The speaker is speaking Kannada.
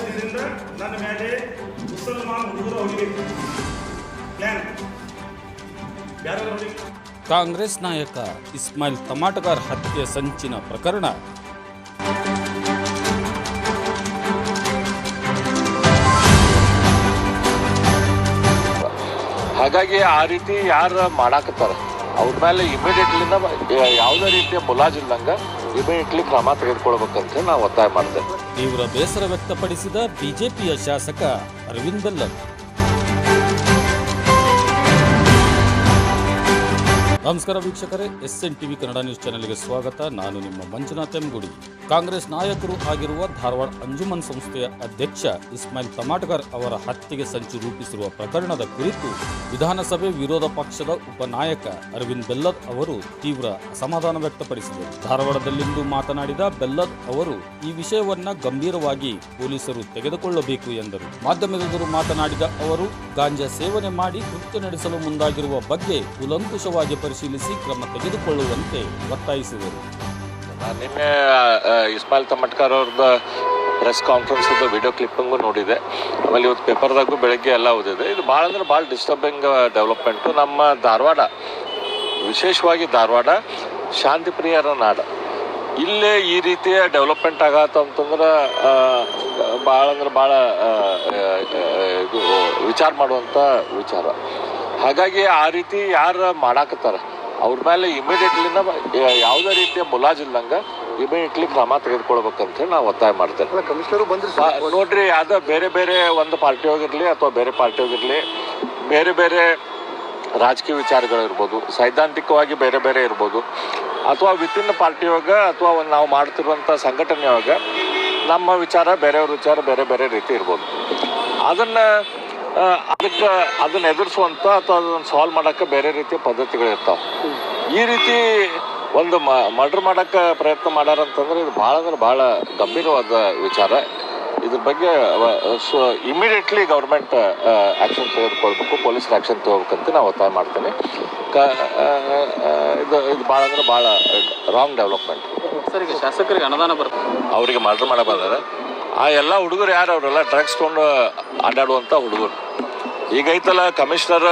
ದಿನದಿಂದ ನನ್ನ ಮೇಲೆ ಮುಸಲ್ಮಾನ್ ಹುಡುಗರು ಹೊಡಿಬೇಕು ಪ್ಲಾನ್ ಯಾರು ನೋಡಿ. ಕಾಂಗ್ರೆಸ್ ನಾಯಕ ಇಸ್ಮಾಯಿಲ್ ತಮಾಟಗಾರ್ ಹತ್ಯೆ ಸಂಚಿನ ಪ್ರಕರಣ ಹಾಗಾಗಿ ಆ ರೀತಿ ಯಾರು ಮಾಡಾಕತ್ತಾರ ಅವ್ರ ಮೇಲೆ ಇಮಿಡಿಯೇಟ್ಲಿನ ಯಾವುದೇ ರೀತಿಯ ಮುಲಾಜಿಲ್ಲಂಗ ಇಮಿಡಿಯೇಟ್ಲಿ ಕ್ರಮ ತೆಗೆದುಕೊಳ್ಬೇಕಂತ ನಾವು ಒತ್ತಾಯ ಮಾಡ್ತೇವೆ. ತೀವ್ರ ಬೇಸರ ವ್ಯಕ್ತಪಡಿಸಿದ ಬಿಜೆಪಿಯ ಶಾಸಕ ಅರವಿಂದ್ ಬೆಲ್ಲದ್. ನಮಸ್ಕಾರ ವೀಕ್ಷಕರೇ, SN TV ಕನ್ನಡ ನ್ಯೂಸ್ ಚಾನೆಲ್ಗೆ ಸ್ವಾಗತ. ನಾನು ನಿಮ್ಮ ಮಂಜುನಾಥ್ ಎಮ್ಗುಡಿ. ಕಾಂಗ್ರೆಸ್ ನಾಯಕರು ಆಗಿರುವ ಧಾರವಾಡ ಅಂಜುಮನ್ ಸಂಸ್ಥೆಯ ಅಧ್ಯಕ್ಷ ಇಸ್ಮಾಯಿಲ್ ತಮಾಟಗಾರ್ ಅವರ ಹತ್ಯೆಗೆ ಸಂಚು ರೂಪಿಸಿರುವ ಪ್ರಕರಣದ ಕುರಿತು ವಿಧಾನಸಭೆ ವಿರೋಧ ಪಕ್ಷದ ಉಪನಾಯಕ ಅರವಿಂದ್ ಬೆಲ್ಲದ್ ಅವರು ತೀವ್ರ ಅಸಮಾಧಾನ ವ್ಯಕ್ತಪಡಿಸಿದರು. ಧಾರವಾಡದಲ್ಲಿಂದು ಮಾತನಾಡಿದ ಬೆಲ್ಲದ್ ಅವರು ಈ ವಿಷಯವನ್ನ ಗಂಭೀರವಾಗಿ ಪೊಲೀಸರು ತೆಗೆದುಕೊಳ್ಳಬೇಕು ಎಂದರು. ಮಾಧ್ಯಮದೆದುರು ಮಾತನಾಡಿದ ಅವರು ಗಾಂಜಾ ಸೇವನೆ ಮಾಡಿ ಕೃತ್ಯ ನಡೆಸಲು ಮುಂದಾಗಿರುವ ಬಗ್ಗೆ ಕೂಲಂಕುಷವಾಗಿ ಪರಿಶೀಲಿಸಿ ಕ್ರಮ ತೆಗೆದುಕೊಳ್ಳುವಂತೆ ಒತ್ತಾಯಿಸಿದರು. ನಿನ್ನೆ ಇಸ್ಮಾಯಿಲ್ ತಮಾಟಗಾರ್ ಅವ್ರದ್ದು ಪ್ರೆಸ್ ಕಾನ್ಫರೆನ್ಸ್ ವಿಡಿಯೋ ಕ್ಲಿಪ್ಪಿಂಗು ನೋಡಿದೆ. ಆಮೇಲೆ ಇವತ್ತು ಪೇಪರ್ದಾಗೂ ಬೆಳಗ್ಗೆ ಎಲ್ಲ ಓದಿದೆ. ಇದು ಭಾಳ ಅಂದ್ರೆ ಭಾಳ ಡಿಸ್ಟರ್ಬಿಂಗ್ ಡೆವಲಪ್ಮೆಂಟು. ನಮ್ಮ ಧಾರವಾಡ, ವಿಶೇಷವಾಗಿ ಧಾರವಾಡ ಶಾಂತಿ ಪ್ರಿಯರ ನಾಡು. ಇಲ್ಲೇ ಈ ರೀತಿಯ ಡೆವಲಪ್ಮೆಂಟ್ ಆಗತ್ತ ಅಂತಂದ್ರೆ ಭಾಳ ಅಂದ್ರೆ ಭಾಳ ಇದು ವಿಚಾರ ಮಾಡುವಂಥ ವಿಚಾರ. ಹಾಗಾಗಿ ಆ ರೀತಿ ಯಾರು ಮಾಡಾಕತ್ತಾರ ಅವ್ರ ಮೇಲೆ ಇಮಿಡಿಯೇಟ್ಲಿನ ಯಾವುದೇ ರೀತಿಯ ಮುಲಾಜಿಲ್ಲಂಗ ಇಮಿಡಿಯೇಟ್ಲಿ ಕ್ರಮ ತೆಗೆದುಕೊಳ್ಬೇಕಂತ ನಾವು ಒತ್ತಾಯ ಮಾಡ್ತೇವೆ. ನೋಡ್ರಿ, ಅದು ಬೇರೆ ಬೇರೆ ಒಂದು ಪಾರ್ಟಿ ಹೋಗಿರಲಿ ಅಥವಾ ಬೇರೆ ಪಾರ್ಟಿ ಹೋಗಿರಲಿ, ಬೇರೆ ಬೇರೆ ರಾಜಕೀಯ ವಿಚಾರಗಳಿರ್ಬೋದು, ಸೈದ್ಧಾಂತಿಕವಾಗಿ ಬೇರೆ ಬೇರೆ ಇರ್ಬೋದು, ಅಥವಾ ವಿತಿನ್ ಪಾರ್ಟಿಯೊಳಗೆ ಅಥವಾ ನಾವು ಮಾಡ್ತಿರುವಂಥ ಸಂಘಟನೆಯೊಳಗೆ ನಮ್ಮ ವಿಚಾರ ಬೇರೆಯವ್ರ ವಿಚಾರ ಬೇರೆ ಬೇರೆ ರೀತಿ ಇರ್ಬೋದು. ಅದನ್ನ ಎದುರಿಸುವಂಥ ಅಥವಾ ಅದನ್ನು ಸಾಲ್ವ್ ಮಾಡೋಕ್ಕೆ ಬೇರೆ ರೀತಿಯ ಪದ್ಧತಿಗಳಿರ್ತಾವೆ. ಈ ರೀತಿ ಒಂದು ಮರ್ಡರ್ ಮಾಡೋಕ್ಕೆ ಪ್ರಯತ್ನ ಮಾಡ್ಯಾರಂತಂದ್ರೆ ಇದು ಭಾಳ ಅಂದ್ರೆ ಭಾಳ ಗಂಭೀರವಾದ ವಿಚಾರ. ಇದ್ರ ಬಗ್ಗೆ ಇಮಿಡಿಯೇಟ್ಲಿ ಗೌರ್ಮೆಂಟ್ ಆ್ಯಕ್ಷನ್ ತೆಗೆದುಕೊಳ್ಬೇಕು, ಪೊಲೀಸರು ಆ್ಯಕ್ಷನ್ ತಗೋಬೇಕಂತ ನಾವು ಒತ್ತಾಯ ಮಾಡ್ತೇನೆ. ಇದು ಭಾಳ ಅಂದ್ರೆ ಭಾಳ ರಾಂಗ್ ಡೆವಲಪ್ಮೆಂಟ್. ಸರ್, ಈಗ ಶಾಸಕರಿಗೆ ಅನುದಾನ ಬರುತ್ತೆ, ಅವರಿಗೆ ಮರ್ಡರ್ ಮಾಡಕ್ಕೆ ಬಂದಾರೆ. ಆ ಎಲ್ಲ ಹುಡುಗರು ಯಾರು ಅವರೆಲ್ಲ ಡ್ರಗ್ಸ್ ತೊಗೊಂಡು ಆಡಾಡುವಂಥ ಹುಡುಗರು. ಈಗ ಐತಲ್ಲ ಕಮಿಷನರ್